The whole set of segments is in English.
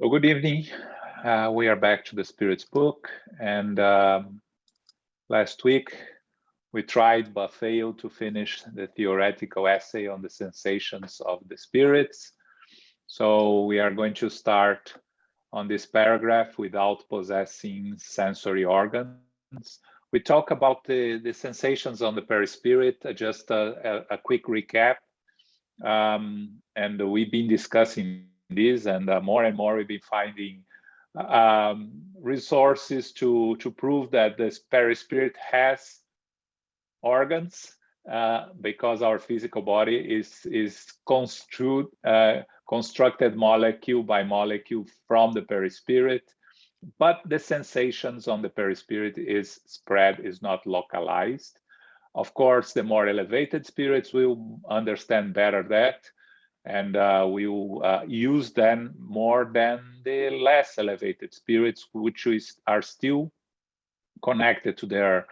Well, good evening. We are back to the Spirits book, and last week we tried but failed to finish the theoretical essay on the sensations of the spirits. So we are going to start on this paragraph without possessing sensory organs. We talk about the sensations on the perispirit, just a quick recap. And we've been discussing this, and more and more we've been finding resources to prove that the perispirit has organs, because our physical body is constructed molecule by molecule from the perispirit, but the sensations on the perispirit is spread, is not localized. Of course, the more elevated spirits will understand better that, and we will use them more than the less elevated spirits, which are still connected to their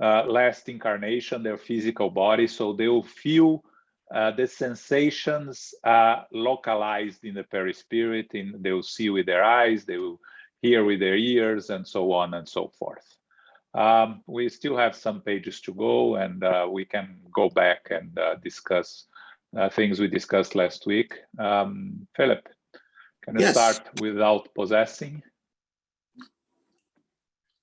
last incarnation, their physical body. So they will feel the sensations localized in the perispirit, and they will see with their eyes, they will hear with their ears, and so on and so forth. We still have some pages to go, and we can go back and discuss things we discussed last week. Philip, can you start without possessing?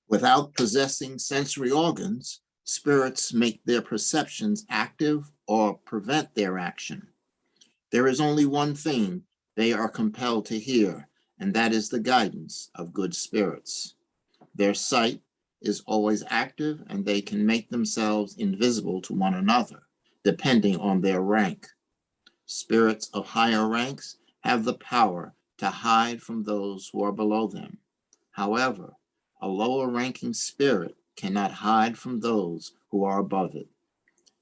Without possessing sensory organs, spirits make their perceptions active or prevent their action. There is only one thing they are compelled to hear, and that is the guidance of good spirits. Their sight is always active, and they can make themselves invisible to one another, depending on their rank. Spirits of higher ranks have the power to hide from those who are below them. However, a lower ranking spirit cannot hide from those who are above it.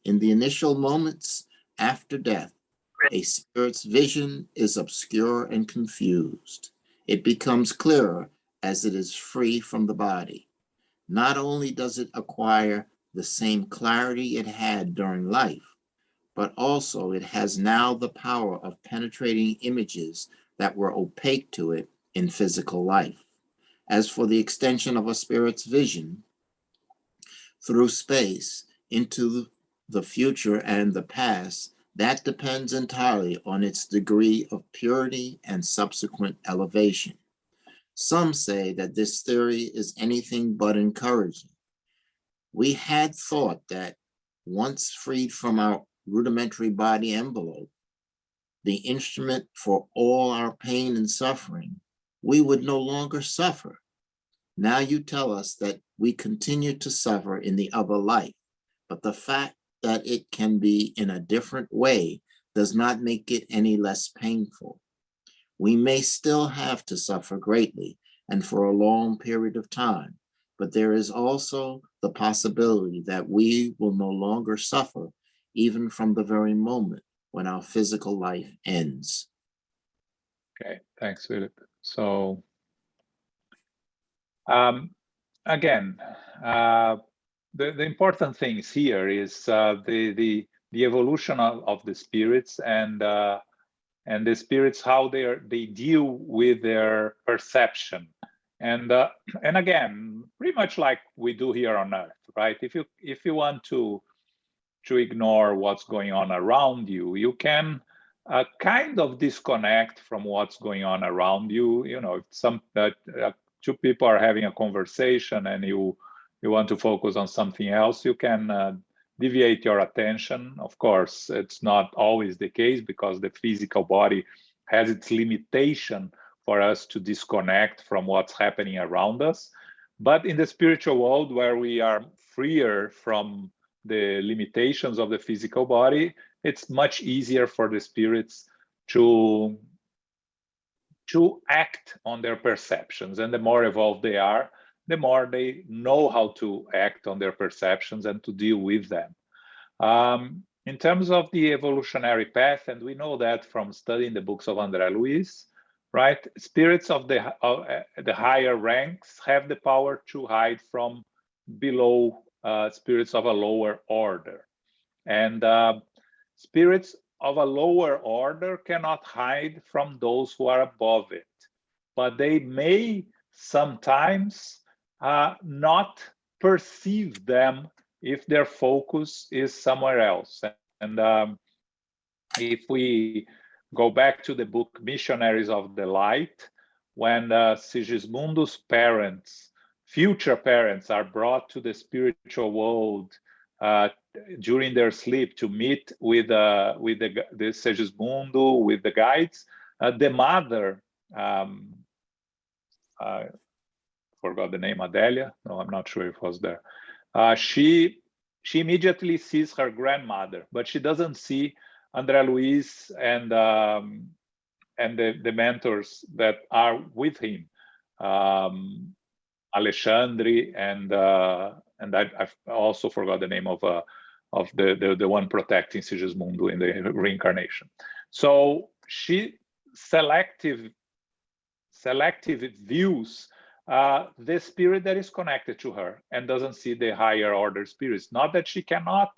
In the initial moments after death, a spirit's vision is obscure and confused. It becomes clearer as it is free from the body. Not only does it acquire the same clarity it had during life, but also it has now the power of penetrating images that were opaque to it in physical life. As for the extension of a spirit's vision through space into the future and the past, that depends entirely on its degree of purity and subsequent elevation. Some say that this theory is anything but encouraging. We had thought that once freed from our rudimentary body envelope, the instrument for all our pain and suffering, we would no longer suffer. Now you tell us that we continue to suffer in the other life, but the fact that it can be in a different way does not make it any less painful. We may still have to suffer greatly and for a long period of time, but there is also the possibility that we will no longer suffer even from the very moment when our physical life ends. Okay, thanks, Philip. So again, the important things here is the evolution of the spirits, and the spirits, how they deal with their perception, and again, pretty much like we do here on Earth, right? If you want to ignore what's going on around you, you can kind of disconnect from what's going on around you. You know, if two people are having a conversation and you want to focus on something else, you can deviate your attention. Of course, it's not always the case because the physical body has its limitation for us to disconnect from what's happening around us. But in the spiritual world, where we are freer from the limitations of the physical body, it's much easier for the spirits to act on their perceptions. And the more evolved they are, the more they know how to act on their perceptions and to deal with them. In terms of the evolutionary path, and we know that from studying the books of André Luiz, right? Spirits of the higher ranks have the power to hide from below spirits of a lower order. And spirits of a lower order cannot hide from those who are above it. but they may sometimes not perceive them if their focus is somewhere else. And if we go back to the book Missionaries of the Light, when Sigismundo's parents, future parents, are brought to the spiritual world during their sleep to meet with the Sigismundo, with the guides, the mother, I forgot the name, Adelia? No, I'm not sure if it was there. She immediately sees her grandmother, but she doesn't see André Luiz and the mentors that are with him, Alexandre, and I've also forgot the name of the one protecting Sigismundo in the reincarnation. So she selective views the spirit that is connected to her and doesn't see the higher order spirits. Not that she cannot,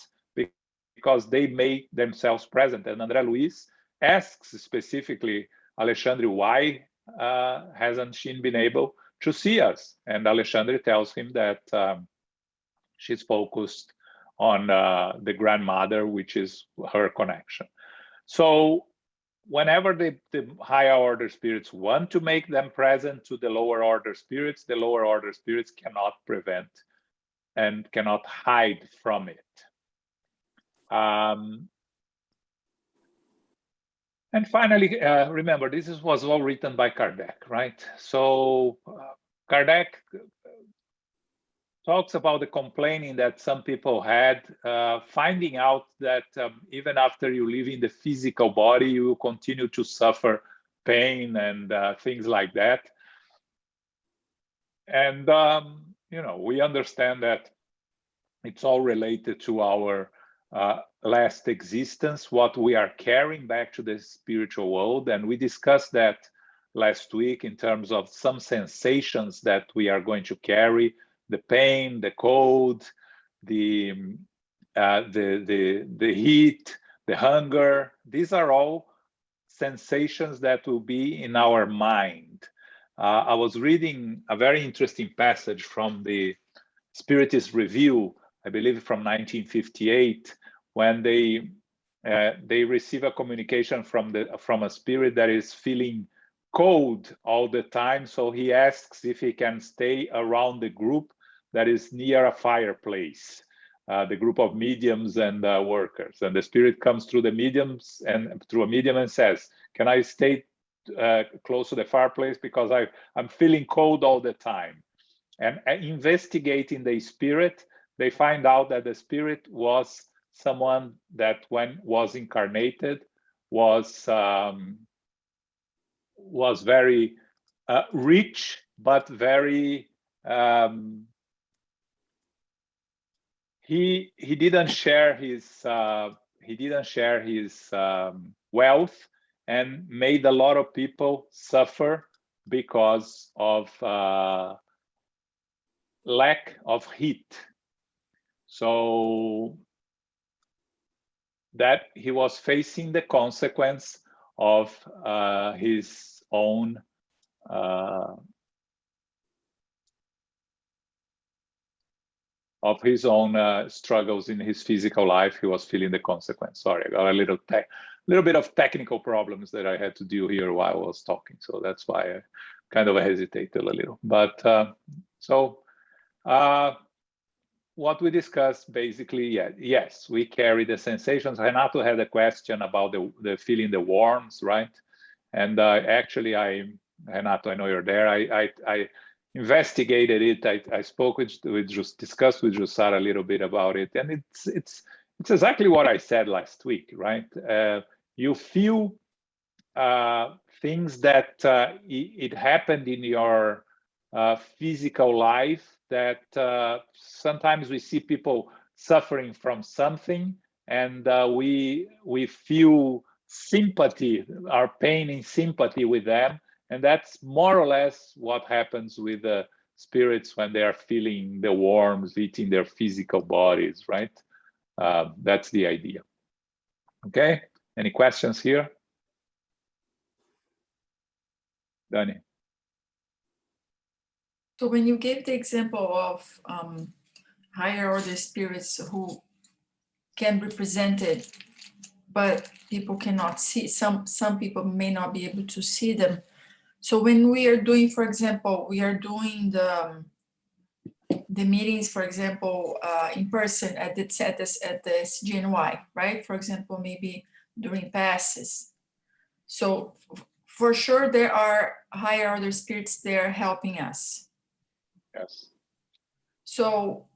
because they make themselves present. And André Luiz asks specifically Alexandre, why hasn't she been able to see us? And Alexandre tells him that she's focused on the grandmother, which is her connection. So whenever the higher order spirits want to make them present to the lower order spirits cannot prevent and cannot hide from it. And finally, remember, this was all written by Kardec, right? So Kardec talks about the complaining that some people had, finding out that even after you live in the physical body, you will continue to suffer pain and things like that. And, you know, we understand that it's all related to our last existence, what we are carrying back to the spiritual world. And we discussed that last week in terms of some sensations that we are going to carry: the pain, the cold, the heat, the hunger. These are all sensations that will be in our mind. I was reading a very interesting passage from the Spiritist Review, I believe from 1958, when they receive a communication from a spirit that is feeling cold all the time. So he asks if he can stay around the group that is near a fireplace, the group of mediums and workers. And the spirit comes through the mediums and through a medium and says, "Can I stay close to the fireplace because I'm feeling cold all the time?" And investigating the spirit, they find out that the spirit was someone that, when was incarnated, was very rich, but very he didn't share his wealth, and made a lot of people suffer because of lack of heat. So that he was facing the consequence of his own struggles in his physical life. He was feeling the consequence. Sorry, I got a little bit of technical problems that I had to do here while I was talking, so that's why I kind of hesitated a little. But what we discussed basically, yes, we carry the sensations. Renato had a question about the feeling the warmth, right? And actually, Renato, I know you're there. I investigated it. I spoke discussed with Jussara a little bit about it, and it's exactly what I said last week, right? You feel things that it happened in your physical life, that sometimes we see people suffering from something, and we feel sympathy, our pain in sympathy with them. And that's more or less what happens with the spirits when they are feeling the warmth hitting their physical bodies, right? That's the idea. Okay, any questions here? Danny? So when you gave the example of higher order spirits who can be presented, but people cannot see, some people may not be able to see them. So when we are doing, for example, we are doing the meetings, for example, in person at the CGNY, right? For example, maybe during passes. So for sure, there are higher order spirits there helping us. Yes. So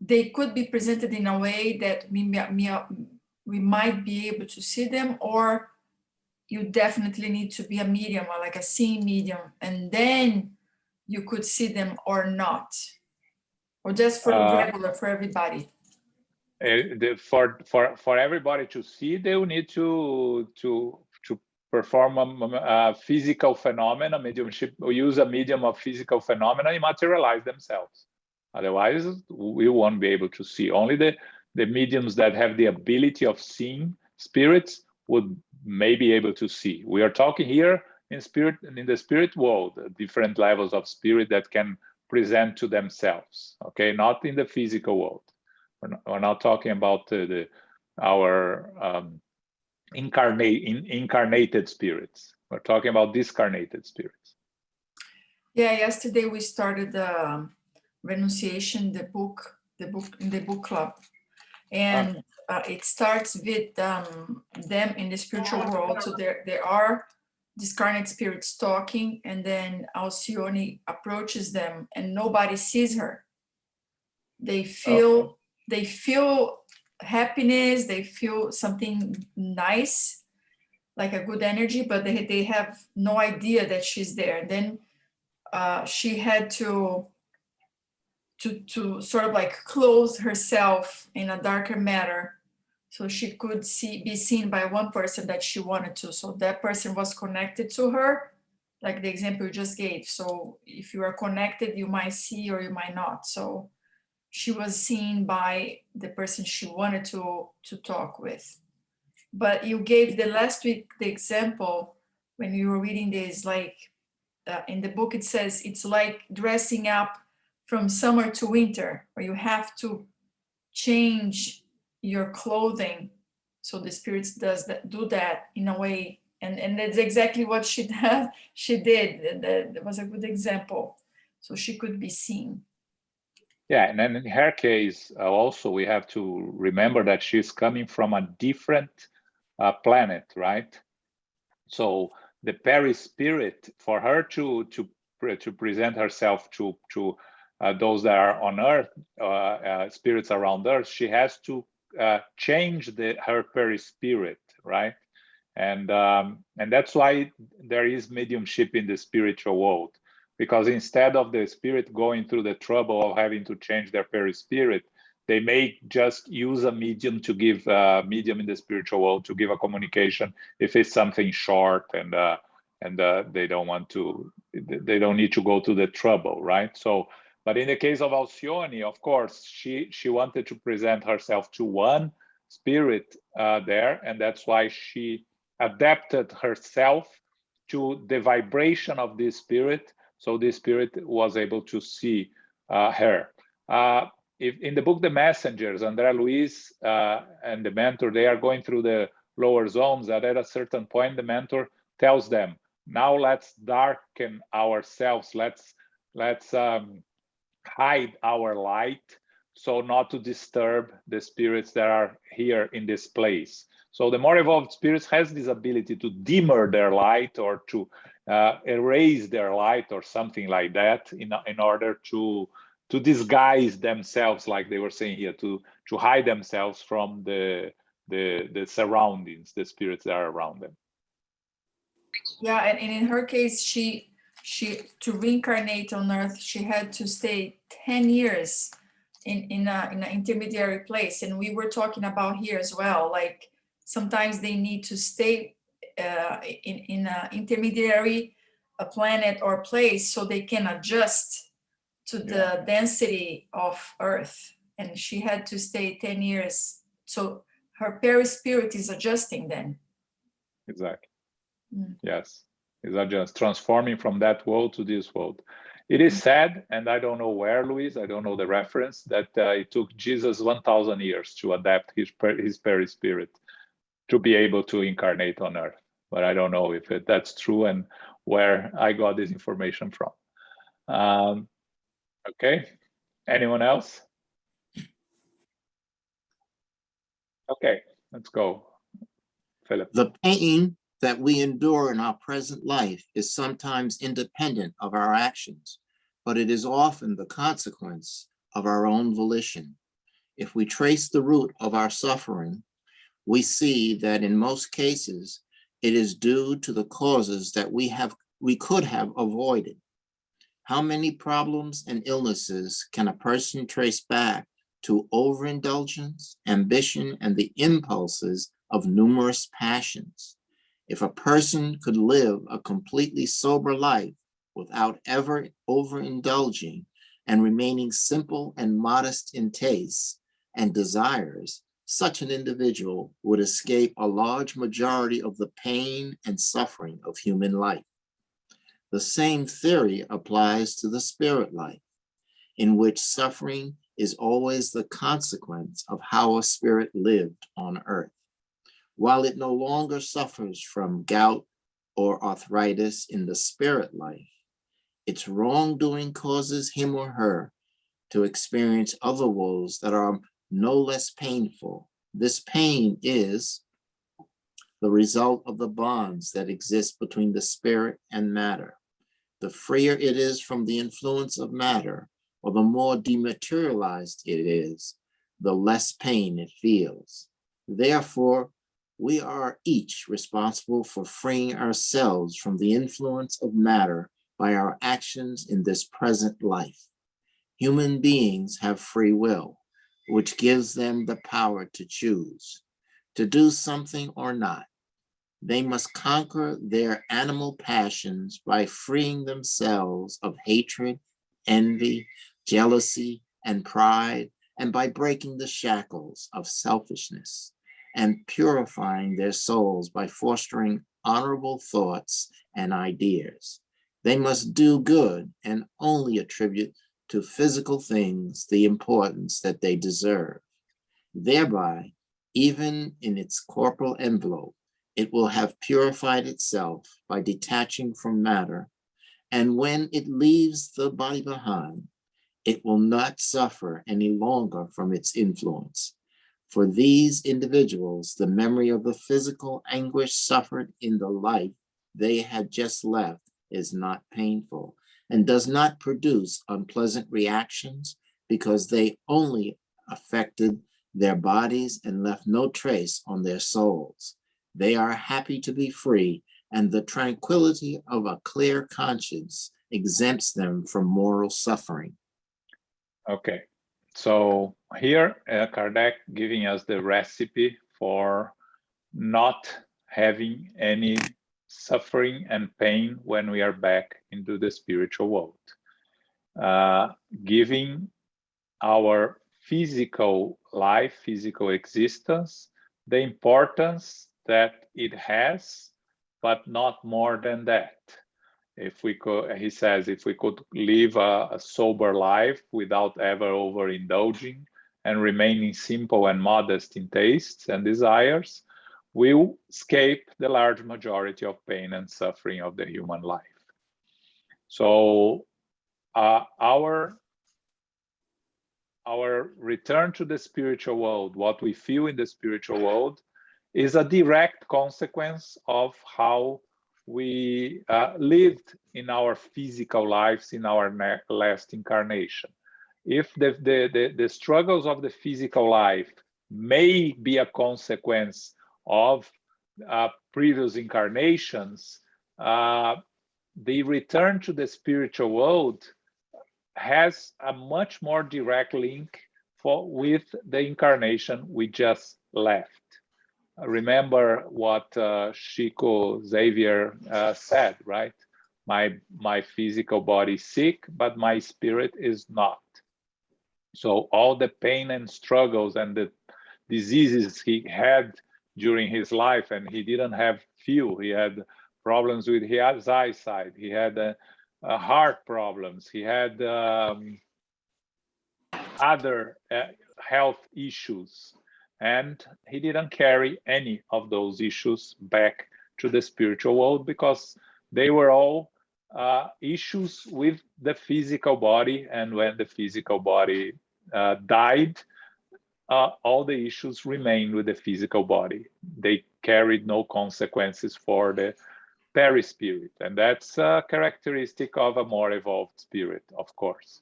they could be presented in a way that we might be able to see them, or you definitely need to be a medium or like a seeing medium, and then you could see them or not, or just for regular for everybody. For everybody to see, they will need to perform a physical phenomena, mediumship, or use a medium of physical phenomena and materialize themselves. Otherwise, we won't be able to see. Only the mediums that have the ability of seeing spirits would may be able to see. We are talking here in the spirit world, different levels of spirit that can present to themselves. Okay, not in the physical world. We're not talking about our incarnated spirits. We're talking about discarnated spirits. Yeah, yesterday we started the Renunciation, the book in the book club, and it starts with them in the spiritual world. So there are discarnate spirits talking, and then Alcione approaches them, and nobody sees her. They feel happiness, they feel something nice, like a good energy, but they have no idea that she's there. Then she had to sort of like clothe herself in a darker matter so she could be seen by one person that she wanted to. So that person was connected to her, like the example you just gave. So if you are connected, you might see or you might not. So she was seen by the person she wanted to talk with. But you gave the last week the example when you were reading this, like in the book it says it's like dressing up from summer to winter, where you have to change your clothing. So the spirits do that in a way, and that's exactly what she did. That was a good example. So she could be seen. Yeah, and then in her case, also we have to remember that she's coming from a different planet, right? So the perispirit, for her to present herself to those that are on Earth, spirits around Earth, she has to change her perispirit, right? And that's why there is mediumship in the spiritual world, because instead of the spirit going through the trouble of having to change their perispirit, they may just use a medium to give medium in the spiritual world to give a communication if it's something short and they don't need to go to the trouble, right? So, but in the case of Alcione, of course, she wanted to present herself to one spirit there, and that's why she adapted herself to the vibration of this spirit, so this spirit was able to see her. If in the book The Messengers, André Luiz and the mentor, they are going through the lower zones, that at a certain point the mentor tells them, now let's darken ourselves, let's hide our light so not to disturb the spirits that are here in this place. So the more evolved spirits has this ability to dimmer their light or to erase their light or something like that in order to disguise themselves, like they were saying here, to hide themselves from the surroundings, the spirits that are around them. Yeah, and in her case, she to reincarnate on Earth, she had to stay 10 years in an intermediary place, and we were talking about here as well. Like sometimes they need to stay in an intermediary planet or place so they can adjust to the density of Earth, and she had to stay 10 years. So her perispirit is adjusting then. Exactly. Yes, it's just transforming from that world to this world. It is said, and I don't know where, Luis, I don't know the reference, that it took Jesus 1,000 years to adapt his perispirit to be able to incarnate on earth. But I don't know if that's true and where I got this information from. Okay, anyone else? Okay, let's go, Philip. The pain that we endure in our present life is sometimes independent of our actions, but it is often the consequence of our own volition. If we trace the root of our suffering, we see that in most cases, it is due to the causes that we could have avoided. How many problems and illnesses can a person trace back to overindulgence, ambition, and the impulses of numerous passions? If a person could live a completely sober life without ever overindulging and remaining simple and modest in tastes and desires, such an individual would escape a large majority of the pain and suffering of human life. The same theory applies to the spirit life, in which suffering is always the consequence of how a spirit lived on earth. While it no longer suffers from gout or arthritis in the spirit life, its wrongdoing causes him or her to experience other woes that are no less painful. This pain is the result of the bonds that exist between the spirit and matter. The freer it is from the influence of matter, or the more dematerialized it is, the less pain it feels. Therefore, we are each responsible for freeing ourselves from the influence of matter by our actions in this present life. Human beings have free will, which gives them the power to choose, to do something or not. They must conquer their animal passions by freeing themselves of hatred, envy, jealousy, and pride, and by breaking the shackles of selfishness and purifying their souls by fostering honorable thoughts and ideas. They must do good and only attribute to physical things the importance that they deserve. Thereby, even in its corporal envelope, it will have purified itself by detaching from matter, and when it leaves the body behind, it will not suffer any longer from its influence. For these individuals, the memory of the physical anguish suffered in the life they had just left is not painful and does not produce unpleasant reactions because they only affected their bodies and left no trace on their souls. They are happy to be free, and the tranquility of a clear conscience exempts them from moral suffering. Okay, so here Kardec giving us the recipe for not having any suffering and pain when we are back into the spiritual world. Giving our physical life, physical existence, the importance that it has, but not more than that. If we could, he says, if we could live a sober life without ever overindulging and remaining simple and modest in tastes and desires, we'll escape the large majority of pain and suffering of the human life. So our return to the spiritual world, what we feel in the spiritual world, is a direct consequence of how we lived in our physical lives in our last incarnation. If the struggles of the physical life may be a consequence of previous incarnations, the return to the spiritual world has a much more direct link with the incarnation we just left. Remember what Chico Xavier said, right? My physical body is sick, but my spirit is not. So all the pain and struggles and the diseases he had during his life, and he didn't have few. He had problems with his eyesight. He had heart problems. He had other health issues, and he didn't carry any of those issues back to the spiritual world because they were all issues with the physical body. And when the physical body died, all the issues remained with the physical body. They carried no consequences for the perispirit, and that's a characteristic of a more evolved spirit, of course.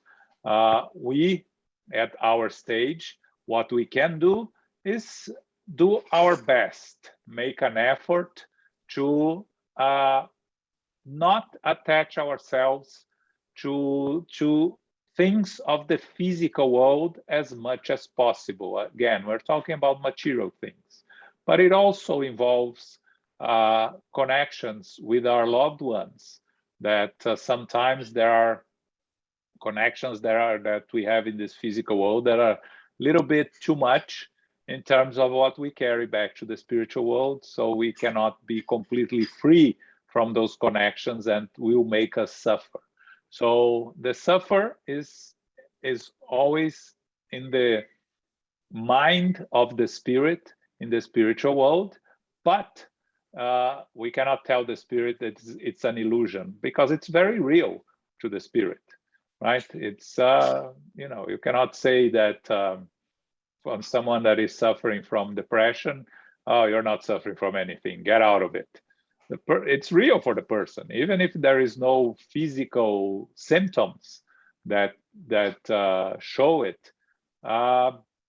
We, at our stage, what we can do is do our best, make an effort to not attach ourselves to things of the physical world as much as possible. Again, we're talking about material things, but it also involves connections with our loved ones, that sometimes there are connections that we have in this physical world that are a little bit too much in terms of what we carry back to the spiritual world. So we cannot be completely free from those connections, and will make us suffer. So the suffer is always in the mind of the spirit in the spiritual world, but we cannot tell the spirit that it's an illusion, because it's very real to the spirit, right? It's you cannot say that from someone that is suffering from depression, oh, you're not suffering from anything, get out of it. It's real for the person, even if there is no physical symptoms that show it.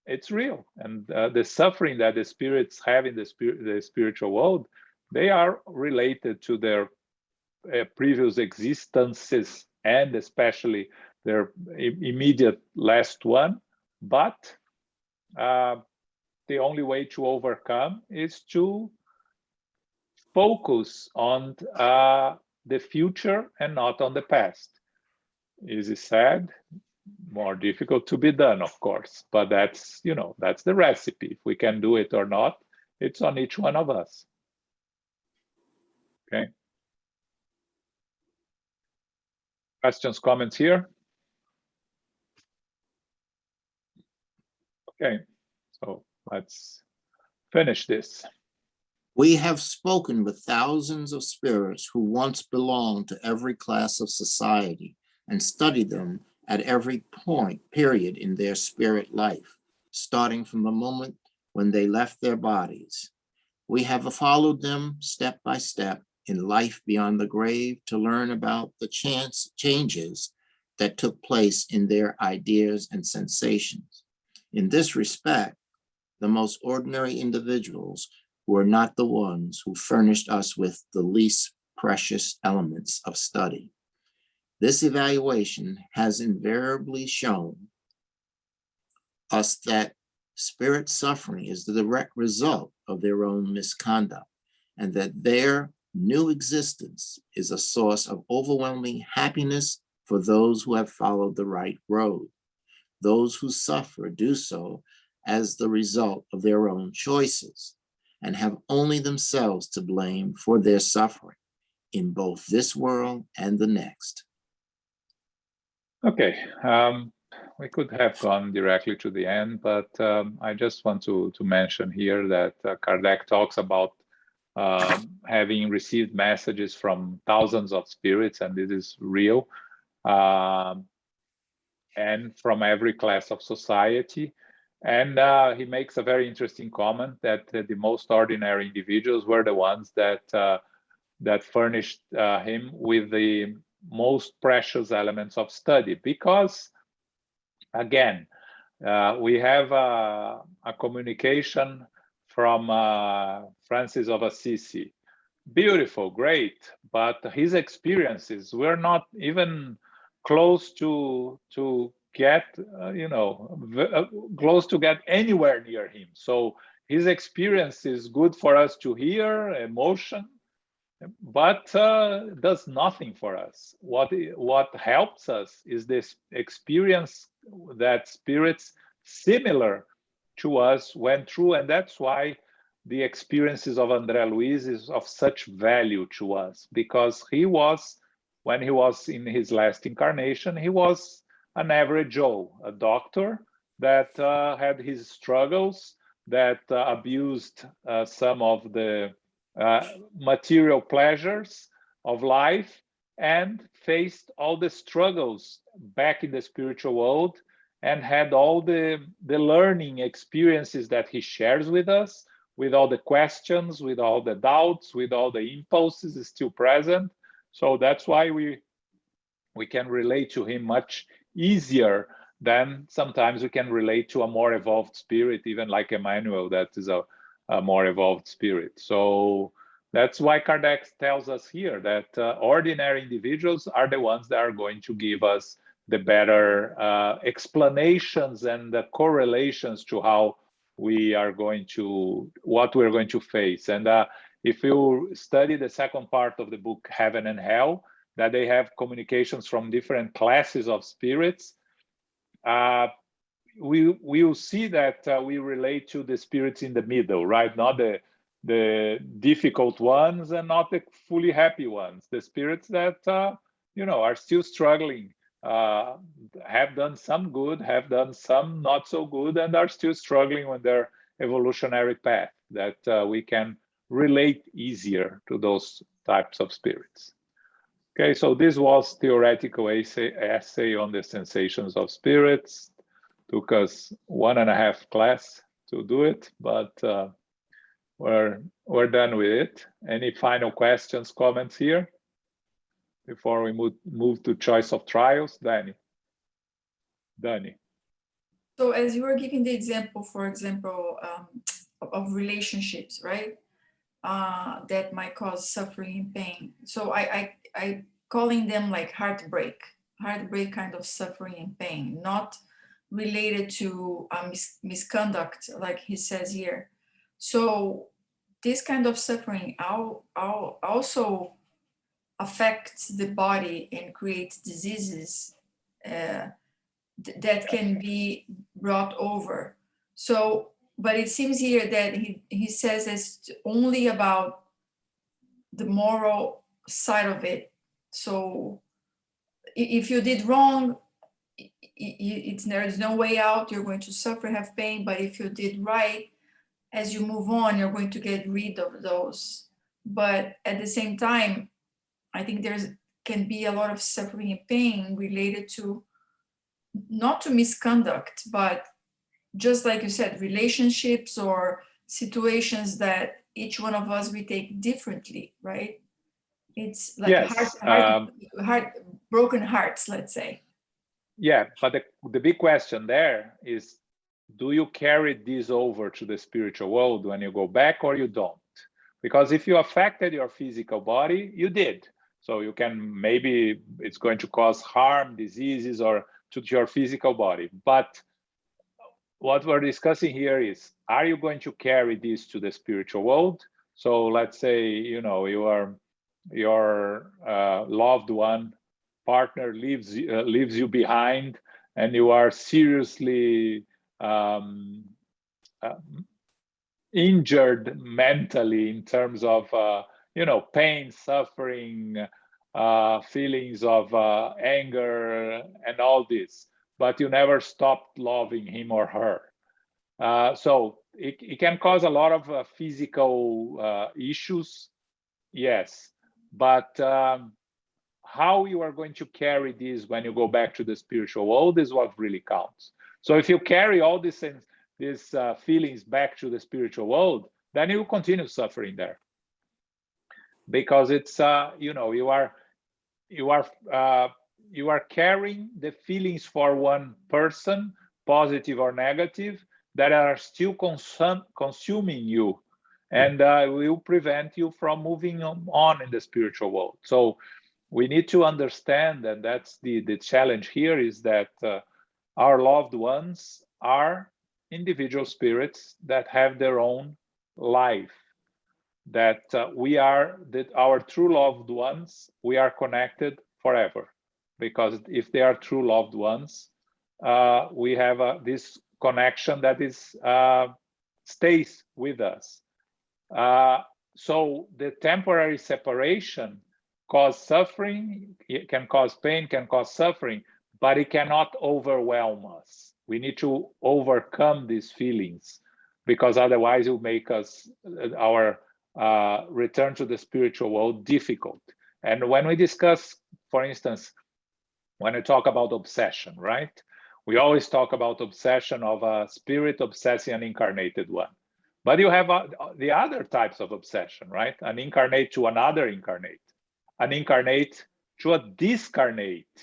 It's real, and the suffering that the spirits have in the spiritual world, they are related to their previous existences, and especially their immediate last one. But the only way to overcome is to focus on the future and not on the past. Easy said, more difficult to be done, of course, but that's the recipe. If we can do it or not, it's on each one of us. Okay. Questions, comments here? Okay, so let's finish this. We have spoken with thousands of spirits who once belonged to every class of society and studied them at every period in their spirit life, starting from the moment when they left their bodies. We have followed them step by step in life beyond the grave to learn about the changes that took place in their ideas and sensations. In this respect, the most ordinary individuals were not the ones who furnished us with the least precious elements of study. This evaluation has invariably shown us that spirit suffering is the direct result of their own misconduct, and that their new existence is a source of overwhelming happiness for those who have followed the right road. Those who suffer do so as the result of their own choices, and have only themselves to blame for their suffering in both this world and the next. Okay, we could have gone directly to the end, but I just want to mention here that Kardec talks about having received messages from thousands of spirits, and this is real, and from every class of society. And he makes a very interesting comment that the most ordinary individuals were the ones that furnished him with the most precious elements of study, because, again, we have a communication from Francis of Assisi. Beautiful, great, but his experiences were not even close to get close to get anywhere near him. So his experience is good for us to hear, emotion, but does nothing for us. What helps us is this experience that spirits similar to us went through, and that's why the experiences of André Luiz is of such value to us, because he was when he was in his last incarnation, he was an average Joe, a doctor that had his struggles, that abused some of the material pleasures of life, and faced all the struggles back in the spiritual world, and had all the learning experiences that he shares with us, with all the questions, with all the doubts, with all the impulses still present. So that's why we can relate to him much easier than sometimes we can relate to a more evolved spirit, even like Emmanuel, that is a more evolved spirit. So that's why Kardec tells us here that ordinary individuals are the ones that are going to give us the better explanations and the correlations to how we are going to, what we're going to face. And if you study the second part of the book, Heaven and Hell, that they have communications from different classes of spirits, we will see that we relate to the spirits in the middle, right? Not the difficult ones and not the fully happy ones. The spirits that are still struggling, have done some good, have done some not so good, and are still struggling with their evolutionary path. That we can relate easier to those types of spirits. Okay, so this was theoretical essay on the sensations of spirits. Took us 1.5 class to do it, but we're done with it. Any final questions, comments here before we move to choice of trials? Danny. So as you were giving the example, for example, of relationships, right? That might cause suffering and pain. So I calling them like heartbreak kind of suffering and pain, not related to misconduct, like he says here. So this kind of suffering also affects the body and creates diseases that can be brought over. So, but it seems here that he says it's only about the moral side of it. So if you did wrong, there's no way out, you're going to suffer, have pain. But if you did right, as you move on, you're going to get rid of those. But at the same time, I think can be a lot of suffering and pain related to, not to misconduct, but just like you said, relationships or situations that each one of us we take differently, right? It's like yes. broken hearts, let's say. Yeah, but the big question there is, do you carry this over to the spiritual world when you go back, or you don't? Because if you affected your physical body, you did. So you can, maybe it's going to cause harm, diseases, or to your physical body. But what we're discussing here is, are you going to carry this to the spiritual world? So let's say, your loved one, partner leaves you behind, and you are seriously injured mentally in terms of pain, suffering, feelings of anger and all this, but you never stopped loving him or her. So it can cause a lot of physical issues, yes, but how you are going to carry this when you go back to the spiritual world is what really counts. So if you carry all these feelings back to the spiritual world, then you continue suffering there, because it's you are carrying the feelings for one person, positive or negative, that are still consuming you, and will prevent you from moving on in the spiritual world. So we need to understand, and that's the challenge here, is that our loved ones are individual spirits that have their own life, that our true loved ones, we are connected forever, because if they are true loved ones, we have this connection that is stays with us. So the temporary separation cause suffering, it can cause pain, can cause suffering, but it cannot overwhelm us. We need to overcome these feelings, because otherwise it will make us, our return to the spiritual world, difficult. And when we discuss, for instance, when we talk about obsession, right? We always talk about obsession of a spirit obsessing an incarnated one. But you have the other types of obsession, right? An incarnate to another incarnate, an incarnate to a discarnate,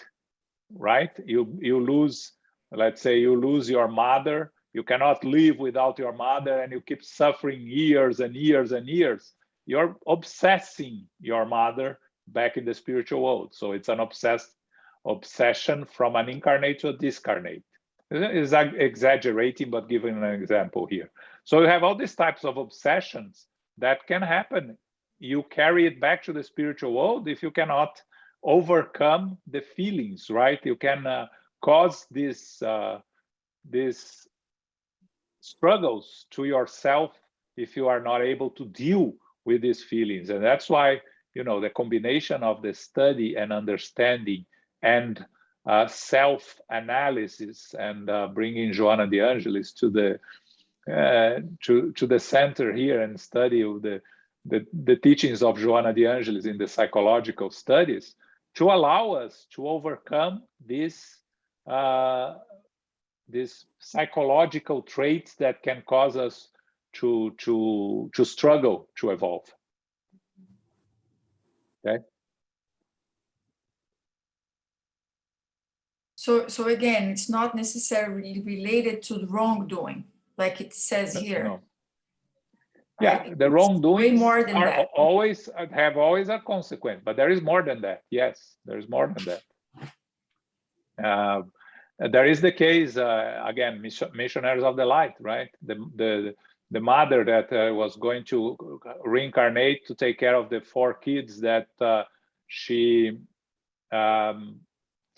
right? You lose, let's say you lose your mother, you cannot live without your mother, and you keep suffering years and years and years. You're obsessing your mother back in the spiritual world. So it's an obsession from an incarnate to a discarnate. It's exaggerating, but giving an example here. So you have all these types of obsessions that can happen. You carry it back to the spiritual world if you cannot overcome the feelings, right? You can cause these struggles to yourself if you are not able to deal with these feelings. And that's why, you know, the combination of the study and understanding and self-analysis and bringing Joanna de Angelis to the center here and study the teachings of Joanna de Angelis in the psychological studies, to allow us to overcome these psychological traits that can cause us to struggle to evolve. Okay. So again, it's not necessarily related to the wrongdoing, like it says here. No. Yeah, Right? the wrongdoings more than are that. always a consequence, but there is more than that. Yes, there is more than that. There is the case again, missionaries of the light, right? The mother that was going to reincarnate to take care of the 4 kids that she,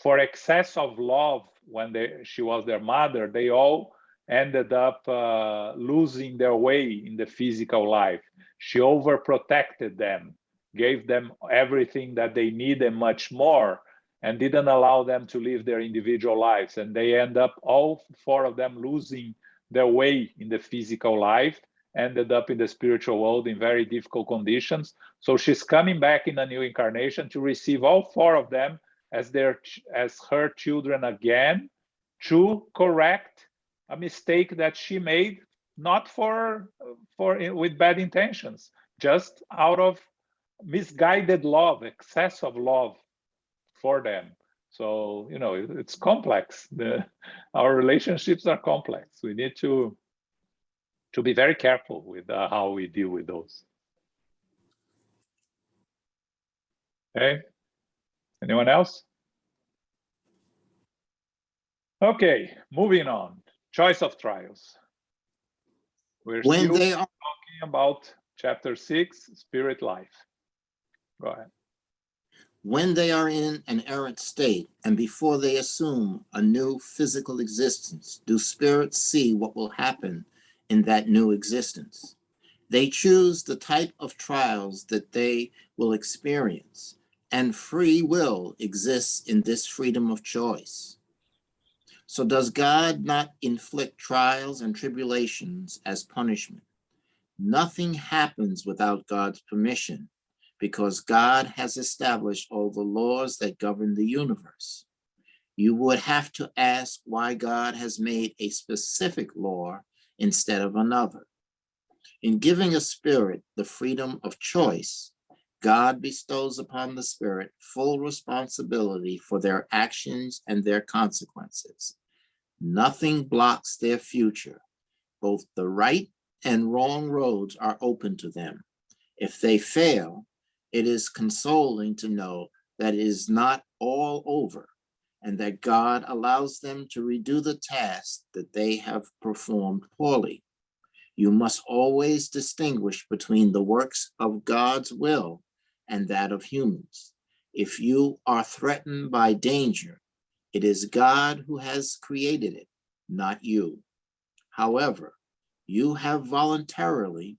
for excess of love when she was their mother, they all ended up losing their way in the physical life. She overprotected them, gave them everything that they need and much more, and didn't allow them to live their individual lives. And they end up, all 4 of them, losing their way in the physical life, ended up in the spiritual world in very difficult conditions. So she's coming back in a new incarnation to receive all 4 of them as her children again, to correct a mistake that she made, not with bad intentions, just out of misguided love, excess of love for them. So, you know, it's complex. Our relationships are complex. We need to be very careful with how we deal with those. Okay. Anyone else? Okay, moving on. Choice of trials. We're When still they are talking about chapter 6, spirit life. Go ahead. when they are in an errant state and before they assume a new physical existence, do spirits see what will happen in that new existence? They choose the type of trials that they will experience, and free will exists in this freedom of choice. So does God not inflict trials and tribulations as punishment? Nothing happens without God's permission, because God has established all the laws that govern the universe. You would have to ask why God has made a specific law instead of another. In giving a spirit the freedom of choice, God bestows upon the spirit full responsibility for their actions and their consequences. Nothing blocks their future. Both the right and wrong roads are open to them. If they fail, it is consoling to know that it is not all over, and that God allows them to redo the task that they have performed poorly. You must always distinguish between the works of God's will and that of humans. If you are threatened by danger, it is God who has created it, not you. However, you have voluntarily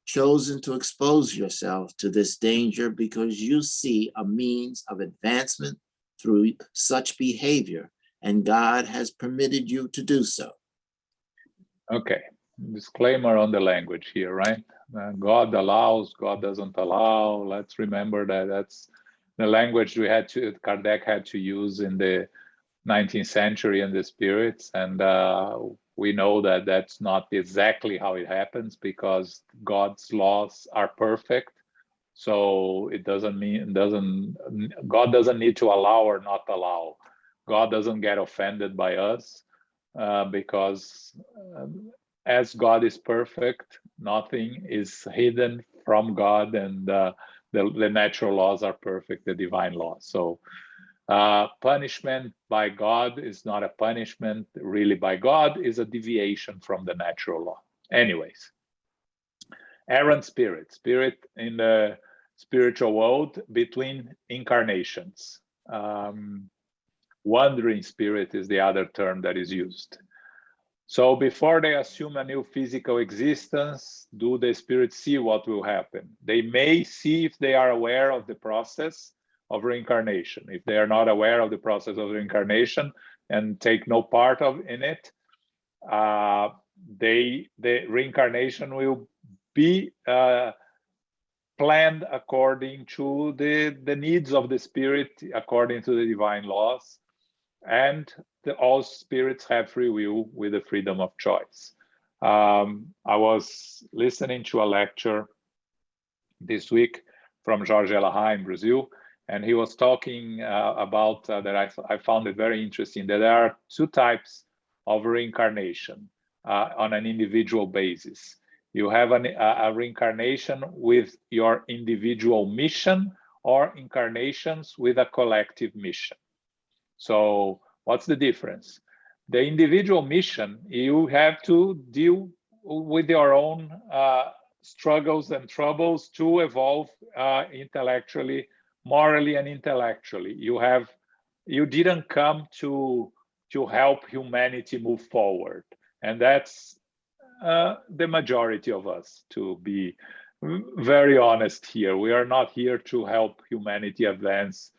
chosen to expose yourself to this danger because you see a means of advancement through such behavior, and God has permitted you to do so. Okay, disclaimer on the language here, right? God allows, God doesn't allow. Let's remember that that's the language Kardec had to use in the 19th century in the spirits, and we know that that's not exactly how it happens, because God's laws are perfect. So it doesn't mean God doesn't need to allow or not allow. God doesn't get offended by us, because as God is perfect, nothing is hidden from God, and the natural laws are perfect, the divine laws. So punishment by God is not a punishment really by God, is a deviation from the natural law. Anyways, errant spirit in the spiritual world between incarnations. Wandering spirit is the other term that is used. So before they assume a new physical existence, do the spirits see what will happen? They may see if they are aware of the process of reincarnation. If they are not aware of the process of reincarnation and take no part in it, the reincarnation will be planned according to the needs of the spirit, according to the divine laws. And all spirits have free will with the freedom of choice. I was listening to a lecture this week from Jorge Elahá in Brazil, and he was talking about that I found it very interesting, that there are two types of reincarnation on an individual basis. You have a reincarnation with your individual mission, or incarnations with a collective mission. So what's the difference? The individual mission, you have to deal with your own struggles and troubles to evolve intellectually, morally, and intellectually. You didn't come to help humanity move forward, and that's the majority of us, to be very honest here. We are not here to help humanity advance,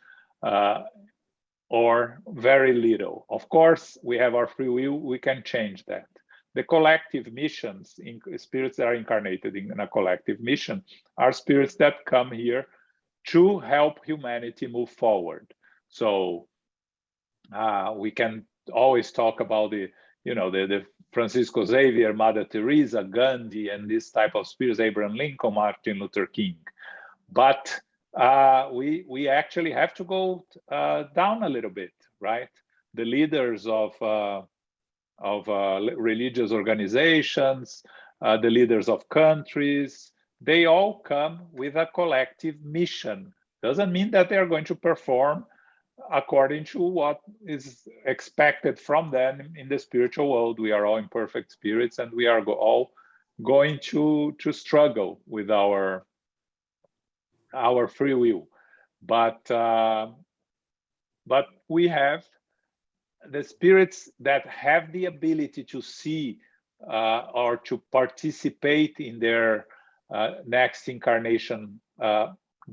or very little. Of course, we have our free will, we can change that. The collective missions, in spirits that are incarnated in a collective mission, are spirits that come here to help humanity move forward. So we can always talk about the Francisco Xavier, Mother Teresa, Gandhi, and this type of spirits, Abraham Lincoln, Martin Luther King. But we actually have to go down a little bit, right? The leaders of religious organizations, the leaders of countries, they all come with a collective mission. Doesn't mean that they are going to perform according to what is expected from them in the spiritual world. We are all imperfect spirits, and we are all going to struggle with our free will, but we have the spirits that have the ability to see or to participate in their next incarnation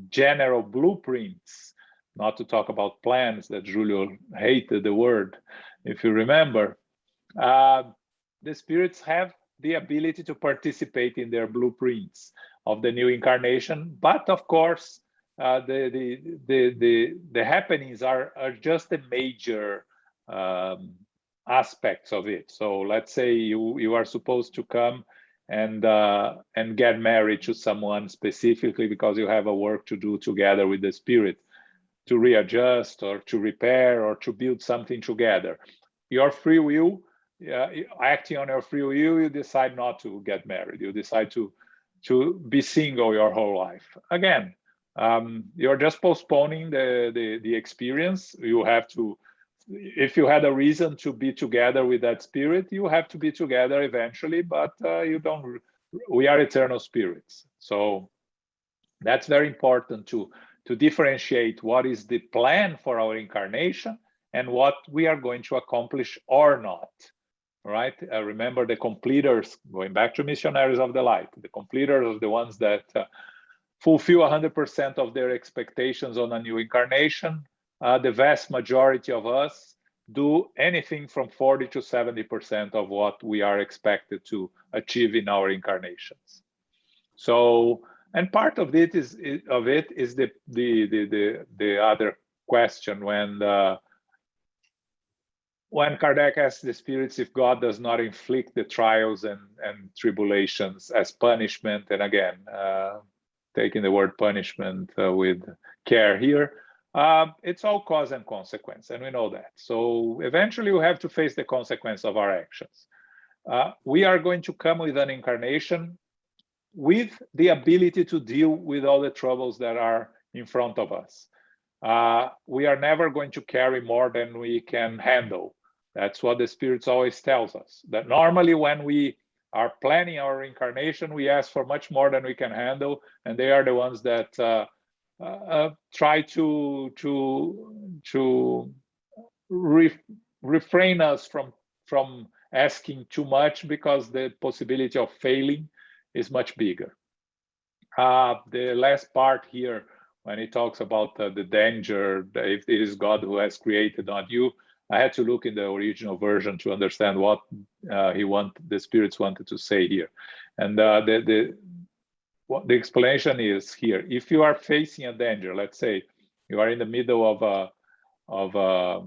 general blueprints, not to talk about plans, that Julio hated the word, if you remember. The spirits have the ability to participate in their blueprints of the new incarnation, but of course, the happenings are just the major aspects of it. So let's say you are supposed to come and get married to someone specifically because you have a work to do together with the spirit, to readjust or to repair or to build something together. Your free will, acting on your free will, you decide not to get married. You decide to be single your whole life. Again, you're just postponing the experience. You have to, if you had a reason to be together with that spirit, you have to be together eventually, but you don't. We are eternal spirits. So that's very important to differentiate what is the plan for our incarnation and what we are going to accomplish or not. right? Remember the completers, going back to missionaries of the light, the completers are the ones that fulfill 100% of their expectations on a new incarnation. The vast majority of us do anything from 40 to 70% of what we are expected to achieve in our incarnations. So, and part of it is the other question when Kardec asked the spirits if God does not inflict the trials and tribulations as punishment, and again, taking the word punishment with care here, it's all cause and consequence, and we know that. So eventually we have to face the consequence of our actions. We are going to come with an incarnation with the ability to deal with all the troubles that are in front of us. We are never going to carry more than we can handle. That's what the spirits always tells us, that normally when we are planning our incarnation, we ask for much more than we can handle, and they are the ones that try to refrain us from asking too much, because the possibility of failing is much bigger. The last part here, when he talks about the danger, if it is God who has created, not you, I had to look in the original version to understand what the spirits wanted to say here. And what the explanation is here: if you are facing a danger, let's say you are in the middle of a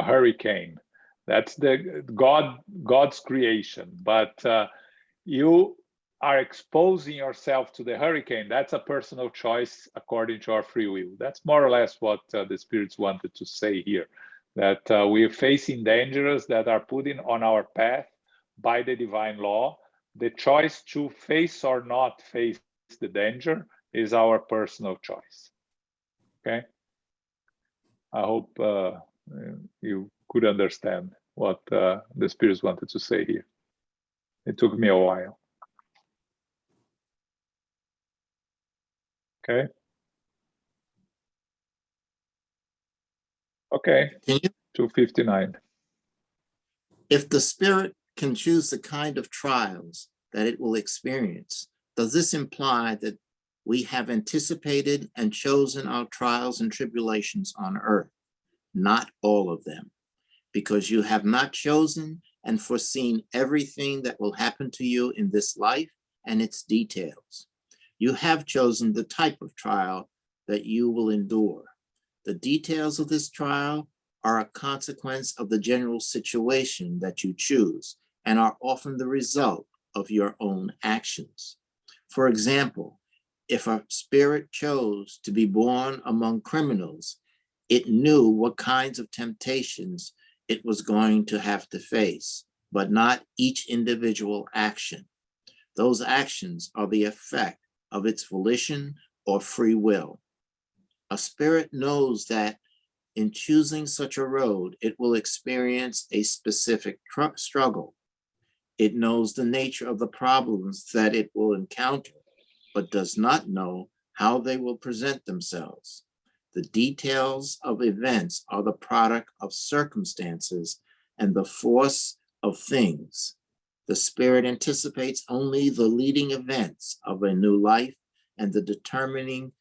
hurricane, that's God's creation, but you are exposing yourself to the hurricane. That's a personal choice according to our free will. That's more or less what the spirits wanted to say here, that we're facing dangers that are put in on our path by the divine law. The choice to face or not face the danger is our personal choice. Okay? I hope you could understand what the spirits wanted to say here. It took me a while. Okay. Okay. 259. If the spirit can choose the kind of trials that it will experience, does this imply that we have anticipated and chosen our trials and tribulations on earth? Not all of them, because you have not chosen and foreseen everything that will happen to you in this life and its details. You have chosen the type of trial that you will endure. The details of this trial are a consequence of the general situation that you choose and are often the result of your own actions. For example, if a spirit chose to be born among criminals, it knew what kinds of temptations it was going to have to face, but not each individual action. Those actions are the effect of its volition or free will. A spirit knows that in choosing such a road, it will experience a specific struggle. It knows the nature of the problems that it will encounter, but does not know how they will present themselves. The details of events are the product of circumstances and the force of things. The spirit anticipates only the leading events of a new life and the determining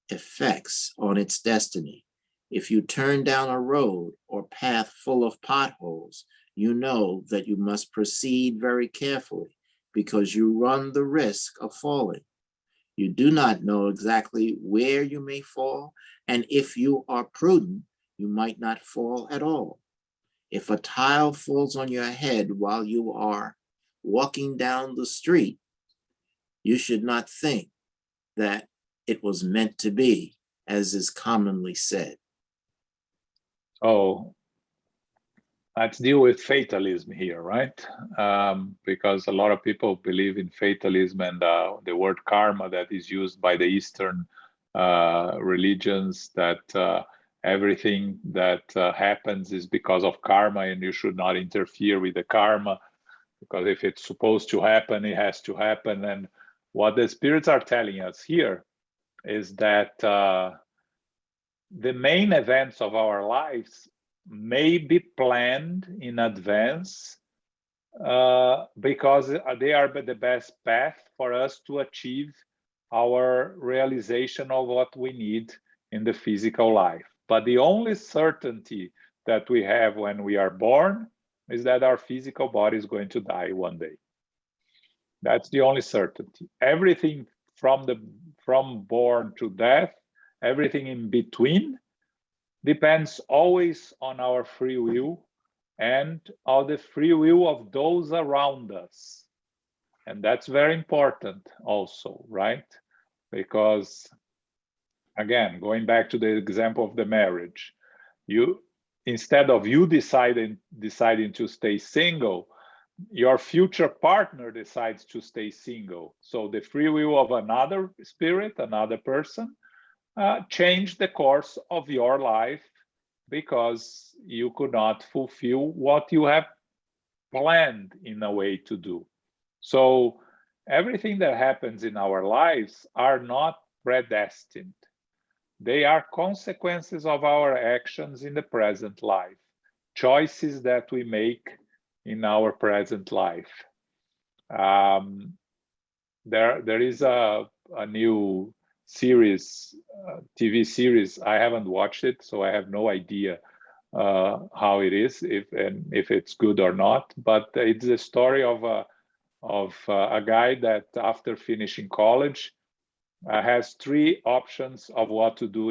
effects on its destiny. If you turn down a road or path full of potholes, you know that you must proceed very carefully because you run the risk of falling. You do not know exactly where you may fall, and if you are prudent, you might not fall at all. If a tile falls on your head while you are walking down the street, you should not think that it was meant to be, as is commonly said. Oh, let's deal with fatalism here, right? Because a lot of people believe in fatalism and the word karma that is used by the Eastern religions, that everything that happens is because of karma and you should not interfere with the karma, because if it's supposed to happen, it has to happen. And what the spirits are telling us here is that the main events of our lives may be planned in advance because they are the best path for us to achieve our realization of what we need in the physical life. But the only certainty that we have when we are born is that our physical body is going to die one day. That's the only certainty. Everything from born to death, everything in between, depends always on our free will and on the free will of those around us. And that's very important also, right? Because, again, going back to the example of the marriage, instead of you deciding to stay single, your future partner decides to stay single. So the free will of another spirit, another person, change the course of your life because you could not fulfill what you have planned in a way to do. So everything that happens in our lives are not predestined. They are consequences of our actions in the present life, choices that we make in our present life. There is a new series, TV series. I haven't watched it, so I have no idea how it is, if it's good or not. But it's a story of a guy that, after finishing college, has 3 options of what to do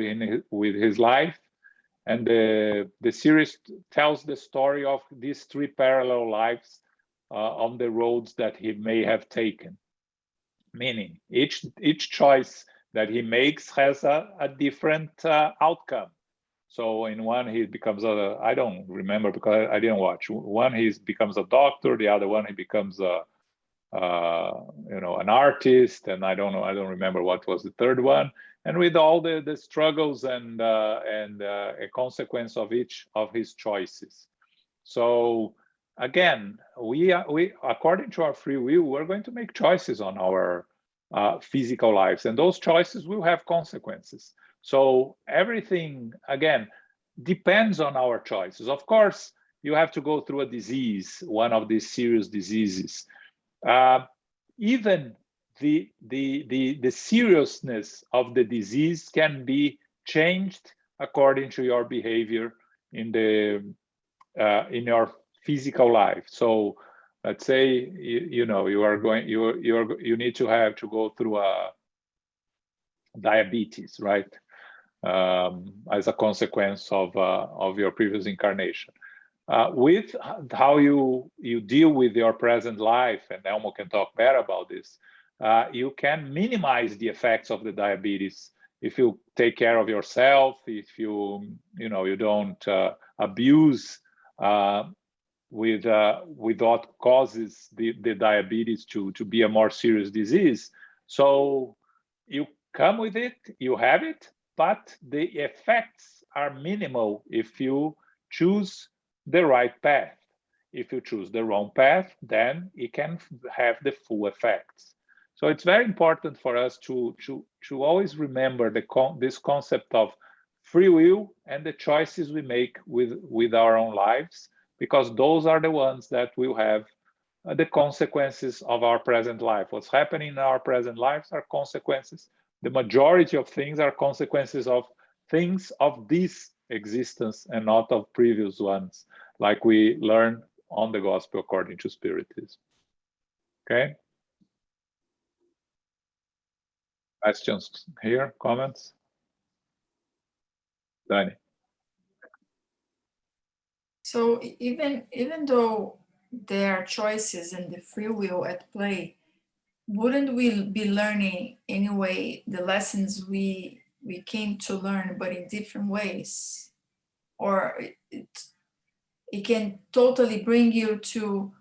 with his life, and the series tells the story of these 3 parallel lives on the roads that he may have taken. Meaning, each choice that he makes has a different outcome. So in one, he becomes I don't remember because I didn't watch. One, he becomes a doctor. The other one, he becomes an artist, and I don't remember what was the third one. And with all the struggles and a consequence of each of his choices. So again, we according to our free will, we're going to make choices on our physical lives, and those choices will have consequences. So everything, again, depends on our choices. Of course, you have to go through a disease, one of these serious diseases. Even the seriousness of the disease can be changed according to your behavior in your physical life. So let's say you need to go through a diabetes, right? As a consequence of your previous incarnation. With how you deal with your present life, and Elmo can talk better about this, you can minimize the effects of the diabetes if you take care of yourself, if you don't abuse with what causes the diabetes to be a more serious disease. So you come with it, you have it, but the effects are minimal if you choose the right path. If you choose the wrong path, then it can have the full effects. So it's very important for us to always remember this concept of free will and the choices we make with our own lives, because those are the ones that will have the consequences of our present life. What's happening in our present lives are consequences. The majority of things are consequences of things of this existence and not of previous ones, like we learn on the Gospel according to Spiritism. Okay? Questions here? Comments? Danny. So even though there are choices and the free will at play, wouldn't we be learning anyway the lessons we came to learn, but in different ways? Or it can totally bring you to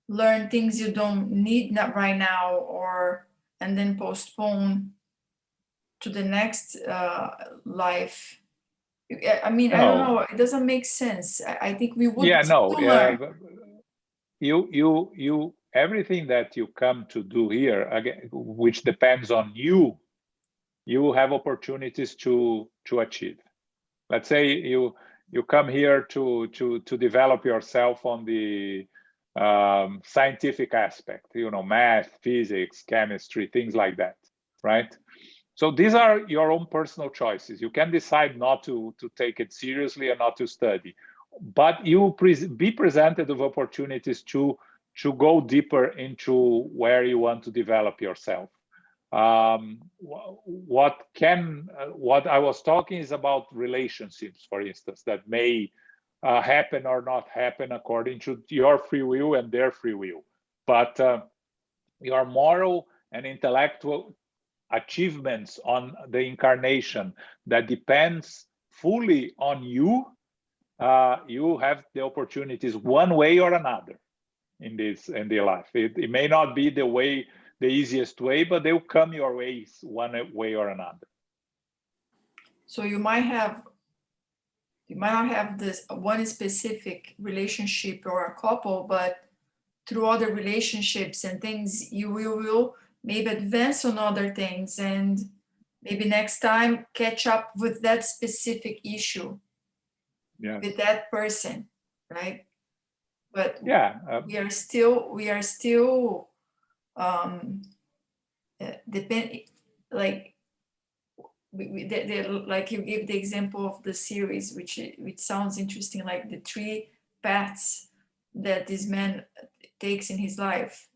learn things you don't need not right now, and then postpone to the next life. I mean, I don't know. It doesn't make sense. I think we would. Yeah, no. Learn. You everything that you come to do here, again, which depends on you, you have opportunities to achieve. Let's say you come here to develop yourself on the scientific aspect, math, physics, chemistry, things like that, right? So these are your own personal choices. You can decide not to take it seriously and not to study, but you be presented with opportunities to go deeper into where you want to develop yourself. What I was talking is about relationships, for instance, that may happen or not happen according to your free will and their free will. But your moral and intellectual achievements on the incarnation that depends fully on you, you have the opportunities one way or another in their life. It may not be the easiest way, but they'll come your ways one way or another. So you might not have this one specific relationship or a couple, but through other relationships and things, you will maybe advance on other things, and maybe next time catch up with that specific issue. Yes. With that person, right? But yeah, we are still depend, like like you gave the example of the series, which sounds interesting, like the 3 paths that this man takes in his life.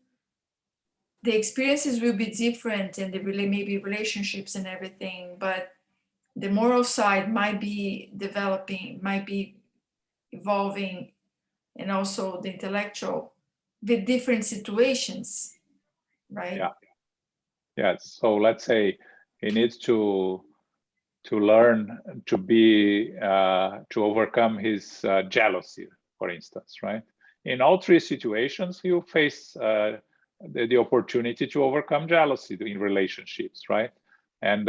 The experiences will be different, and maybe relationships and everything, but the moral side might be developing, might be evolving, and also the intellectual with different situations, right? Yeah. Yes. So let's say he needs to learn to be to overcome his jealousy, for instance, right? In all 3 situations, you face the opportunity to overcome jealousy in relationships, right? And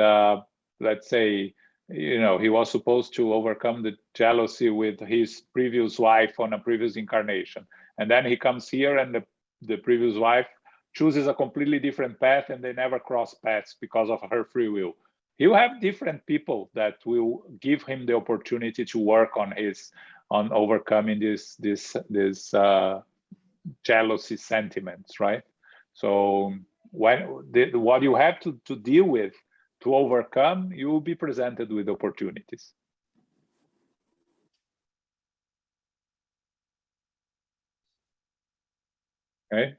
let's say, he was supposed to overcome the jealousy with his previous wife on a previous incarnation, and then he comes here, and the previous wife chooses a completely different path, and they never cross paths because of her free will. He'll have different people that will give him the opportunity to work on overcoming this jealousy sentiments, right? So what you have to deal with to overcome, you will be presented with opportunities. Okay.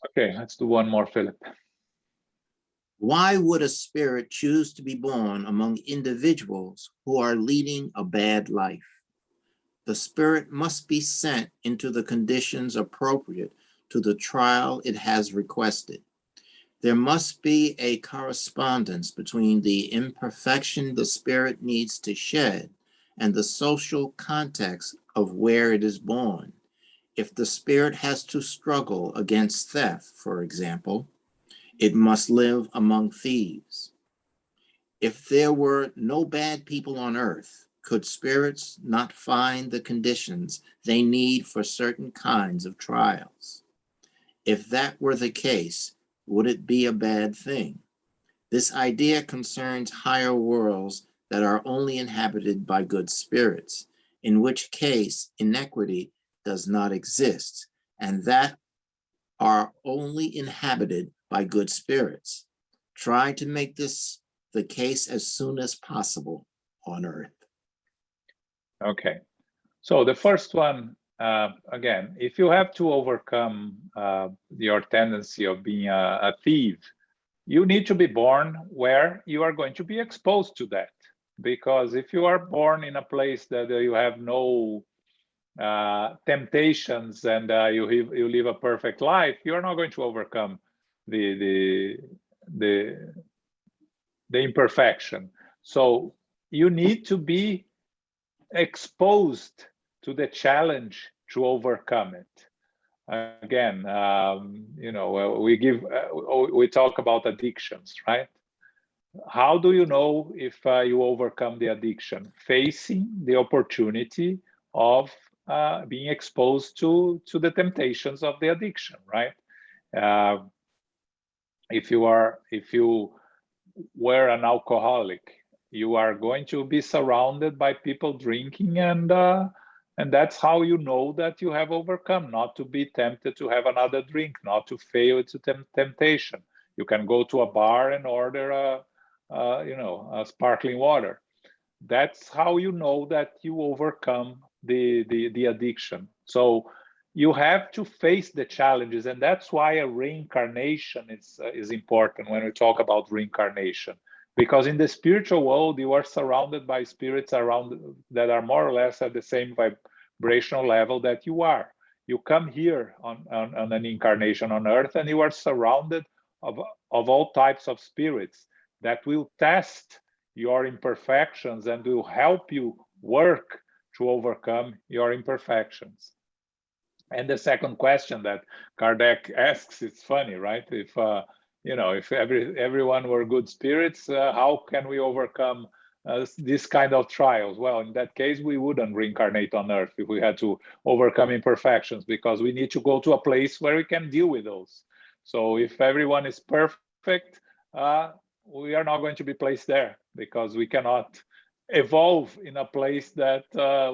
Okay, let's do one more, Philip. Why would a spirit choose to be born among individuals who are leading a bad life? The spirit must be sent into the conditions appropriate to the trial it has requested. There must be a correspondence between the imperfection the spirit needs to shed and the social context of where it is born. If the spirit has to struggle against theft, for example, it must live among thieves. If there were no bad people on earth, could spirits not find the conditions they need for certain kinds of trials? If that were the case, would it be a bad thing? This idea concerns higher worlds that are only inhabited by good spirits, in which case inequity does not exist, and that are only inhabited by good spirits. Try to make this the case as soon as possible on earth. Okay, so the first one, again, if you have to overcome your tendency of being a thief, you need to be born where you are going to be exposed to that. Because if you are born in a place that you have no temptations and you live a perfect life, you're not going to overcome the imperfection. So you need to be exposed to the challenge to overcome it. Again, we talk about addictions, right? How do you know if you overcome the addiction? Facing the opportunity of being exposed to the temptations of the addiction, right? If you were an alcoholic, you are going to be surrounded by people drinking, and that's how you know that you have overcome, not to be tempted to have another drink, not to fail to temptation. You can go to a bar and order a sparkling water. That's how you know that you overcome the addiction. So you have to face the challenges, and that's why a reincarnation is important when we talk about reincarnation. Because in the spiritual world, you are surrounded by spirits around that are more or less at the same vibrational level that you are. You come here on an incarnation on earth, and you are surrounded of all types of spirits that will test your imperfections and will help you work to overcome your imperfections. And the second question that Kardec asks, it's funny, right? If everyone were good spirits, how can we overcome this kind of trials? Well, in that case, we wouldn't reincarnate on earth if we had to overcome imperfections, because we need to go to a place where we can deal with those. So if everyone is perfect, we are not going to be placed there, because we cannot evolve in a place that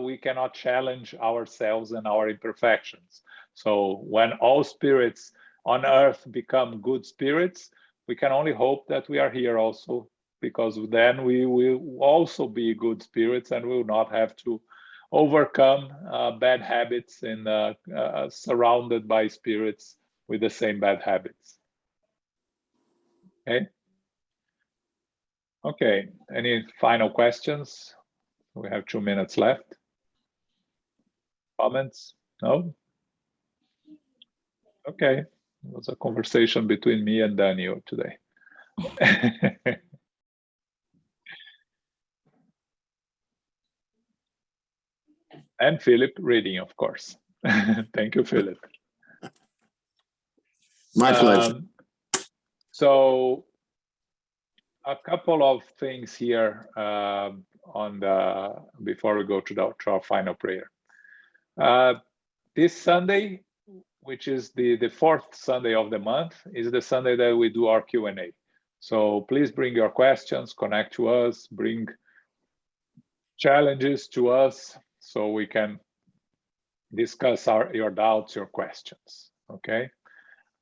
we cannot challenge ourselves and our imperfections. So when all spirits on earth become good spirits, we can only hope that we are here also, because then we will also be good spirits and will not have to overcome bad habits and surrounded by spirits with the same bad habits. Okay, any final questions? We have 2 minutes left. Comments? No? Okay, it was a conversation between me and Daniel today. And Philip reading, of course. Thank you, Philip. My pleasure. So a couple of things here before we go to our final prayer. This Sunday, which is the fourth Sunday of the month, is the Sunday that we do our Q&A. So please bring your questions, connect to us, bring challenges to us so we can discuss your doubts, your questions, okay?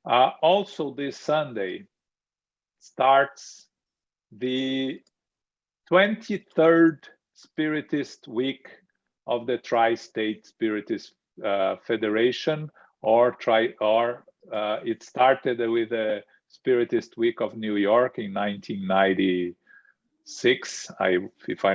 Also this Sunday starts the 23rd Spiritist Week of the Tri-State Spiritist Federation, it started with the Spiritist Week of New York in 1996, if I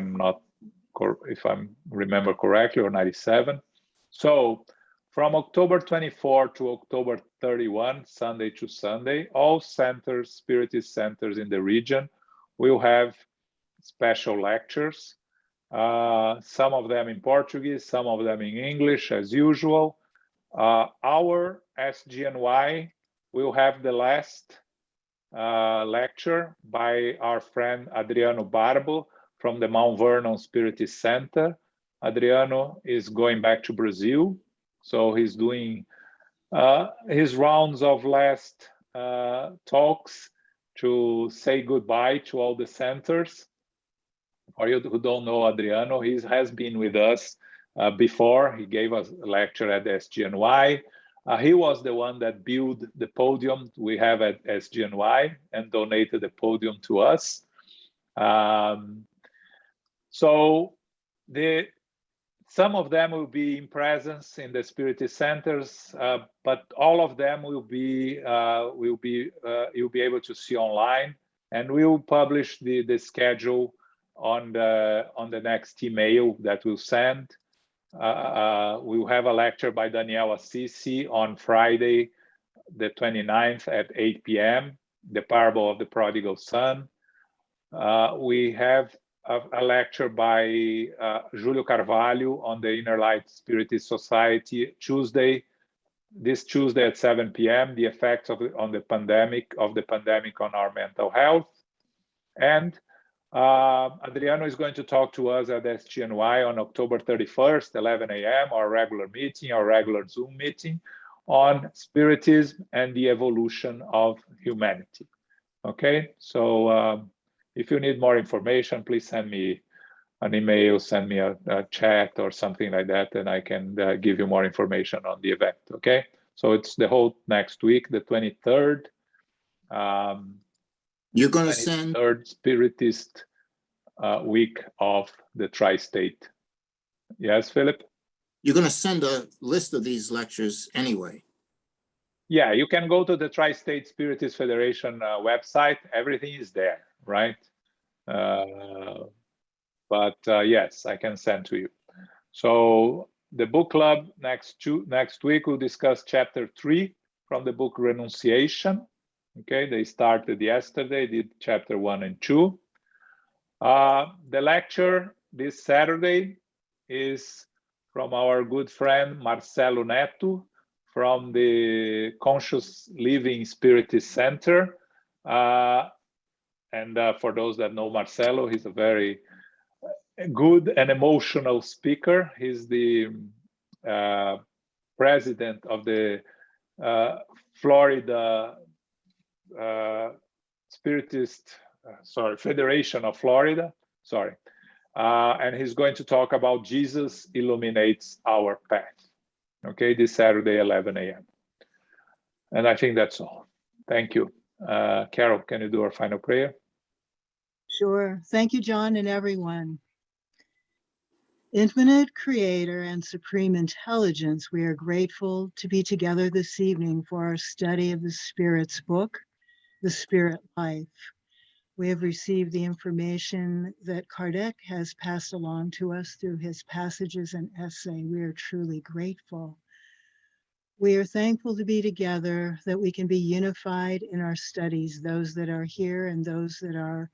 remember correctly, or 97. So from October 24 to October 31, Sunday to Sunday, all centers, Spiritist centers in the region will have special lectures, some of them in Portuguese, some of them in English as usual. Our SGNY will have the last lecture by our friend Adriano Barbo from the Mount Vernon Spiritist Center. Adriano is going back to Brazil, so he's doing his rounds of last talks to say goodbye to all the centers. For you who don't know Adriano, he has been with us before. He gave us a lecture at SGNY. He was the one that built the podium we have at SGNY and donated the podium to us. So some of them will be in presence in the Spiritist centers, but all of them you'll be able to see online, and we will publish the schedule on the next email that we'll send. We'll have a lecture by Daniel Assisi on Friday, the 29th at 8 p.m., the parable of the prodigal son. We have a lecture by Júlio Carvalho on the Inner Light Spiritist Society this Tuesday at 7 p.m., the effects of the pandemic on our mental health. And Adriano is going to talk to us at SGNY on October 31st, 11 a.m., our regular meeting, our regular Zoom meeting on Spiritism and the evolution of humanity. Okay, so if you need more information, please send me an email, send me a chat or something like that, and I can give you more information on the event, okay? So it's the whole next week, the 23rd. You're going to send, 23rd Spiritist week of the Tri-State. Yes, Philip? you're going to send a list of these lectures anyway. Yeah, you can go to the Tri-State Spiritist Federation website. Everything is there, right? But yes, I can send to you. So the book club next week will discuss chapter 3 from the book Renunciation. Okay, they started yesterday, did chapter 1 and 2. The lecture this Saturday is from our good friend Marcelo Neto from the Conscious Living Spiritist Center. And for those that know Marcelo, he's a very good and emotional speaker. He's the president of the Florida Spiritist, Federation of Florida, and he's going to talk about Jesus illuminates our path. Okay, this Saturday, 11 a.m. And I think that's all. Thank you. Carol, can you do our final prayer? Sure. Thank you, John, and everyone. Infinite Creator and Supreme Intelligence, we are grateful to be together this evening for our study of the Spirit's book, The Spirit Life. We have received the information that Kardec has passed along to us through his passages and essay. We are truly grateful. We are thankful to be together, that we can be unified in our studies, those that are here and those that are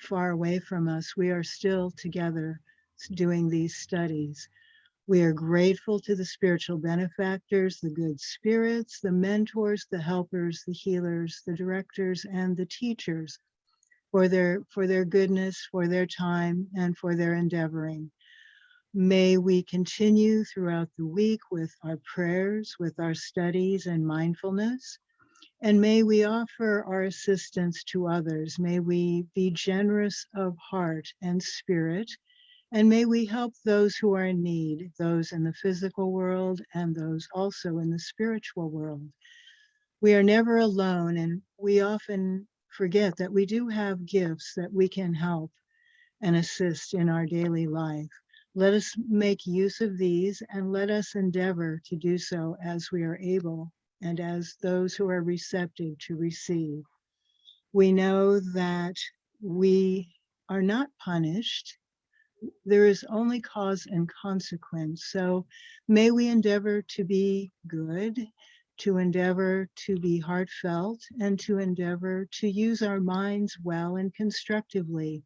far away from us. We are still together doing these studies. We are grateful to the spiritual benefactors, the good spirits, the mentors, the helpers, the healers, the directors, and the teachers for their goodness, for their time, and for their endeavoring. May we continue throughout the week with our prayers, with our studies and mindfulness, and may we offer our assistance to others. May we be generous of heart and spirit, and may we help those who are in need, those in the physical world and those also in the spiritual world. We are never alone, and we often forget that we do have gifts that we can help and assist in our daily life. Let us make use of these, and let us endeavor to do so as we are able and as those who are receptive to receive. We know that we are not punished. There is only cause and consequence. So may we endeavor to be good, to endeavor to be heartfelt, and to endeavor to use our minds well and constructively.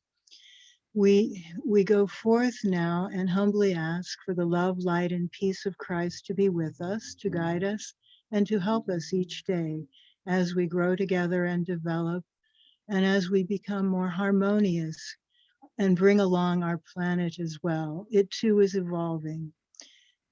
We go forth now and humbly ask for the love, light, and peace of Christ to be with us, to guide us, and to help us each day as we grow together and develop, and as we become more harmonious and bring along our planet as well. It too is evolving.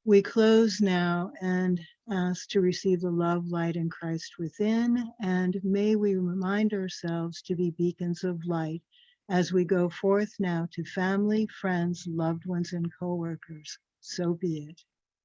We close now and ask to receive the love, light, and Christ within, and may we remind ourselves to be beacons of light as we go forth now to family, friends, loved ones, and co-workers. So be it.